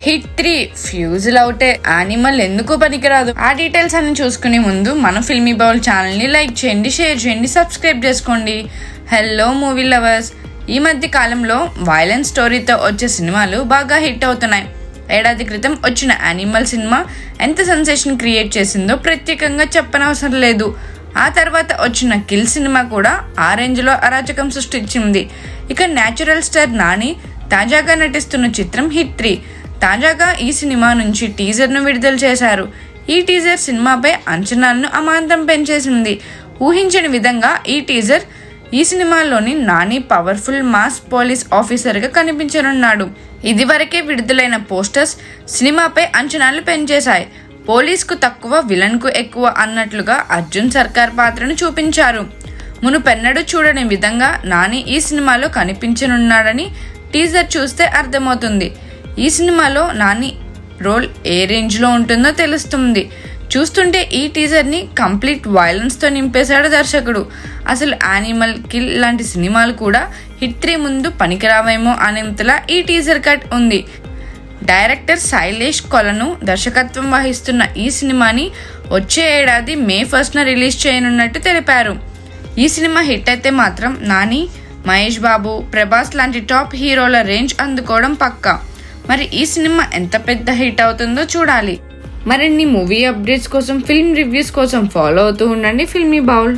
Hit 3 ఫ్యూజులు అవుటే animal ఎందుకు పనికిరాదు. ఆ డీటెయిల్స్ అన్ని చూసుకునే ముందు మన ఫిల్మీ బౌల్ ఛానల్ ని లైక్ చేయండి, షేర్ చేయండి, సబ్స్క్రైబ్ చేసుకోండి. హలో మూవీ లవర్స్, ఈ మధ్య కాలంలో వైలెన్స్ స్టోరీతో వచ్చే సినిమాలు బాగా హిట్ అవుతున్నాయి. ఏడాది క్రితం వచ్చిన యానిమల్ సినిమా ఎంత సెన్సేషన్ క్రియేట్ చేసిందో ప్రత్యేకంగా చెప్పనవసరం లేదు. ఆ తర్వాత వచ్చిన కిల్ సినిమా కూడా ఆ రేంజ్లో అరాచకం సృష్టించింది. ఇక న్యాచురల్ స్టార్ నాని తాజాగా నటిస్తున్న చిత్రం హిట్ 3. తాజాగా ఈ సినిమా నుంచి టీజర్ను విడుదల చేశారు. ఈ టీజర్ సినిమాపై అంచనాలను అమాంతం పెంచేసింది. ఊహించని విధంగా ఈ టీజర్ ఈ సినిమాలోని నాని పవర్ఫుల్ మాస్ పోలీస్ ఆఫీసర్గా కనిపించనున్నాడు. ఇదివరకే విడుదలైన పోస్టర్స్ సినిమాపై అంచనాలు పెంచేశాయి. పోలీస్కు తక్కువ, విలన్కు ఎక్కువ అన్నట్లుగా అర్జున్ సర్కార్ పాత్రను చూపించారు. మునుపెన్నడూ చూడని విధంగా నాని ఈ సినిమాలో కనిపించనున్నాడని టీజర్ చూస్తే అర్థమవుతుంది. ఈ సినిమాలో నాని రోల్ ఏ రేంజ్లో ఉంటుందో తెలుస్తుంది. చూస్తుంటే ఈ టీజర్ని కంప్లీట్ వైలెన్స్తో నింపేశాడు దర్శకుడు. అసలు యానిమల్, కిల్ లాంటి సినిమాలు కూడా హిట్ 3 ముందు పనికిరావేమో అనేంతలా ఈ టీజర్ కట్ ఉంది. డైరెక్టర్ శైలేష్ కొలను దర్శకత్వం వహిస్తున్న ఈ సినిమాని వచ్చే ఏడాది మే 1న రిలీజ్ చేయనున్నట్టు తెలిపారు. ఈ సినిమా హిట్ అయితే మాత్రం నాని, మహేష్ బాబు, ప్రభాస్ లాంటి టాప్ హీరోల రేంజ్ అందుకోవడం పక్కా. మరి ఈ సినిమా ఎంత పెద్ద హిట్ అవుతుందో చూడాలి. మరిన్ని మూవీ అప్డేట్స్ కోసం, ఫిల్మ్ రివ్యూస్ కోసం ఫాలో అవుతూ ఉండండి ఫిల్మీ బౌల్.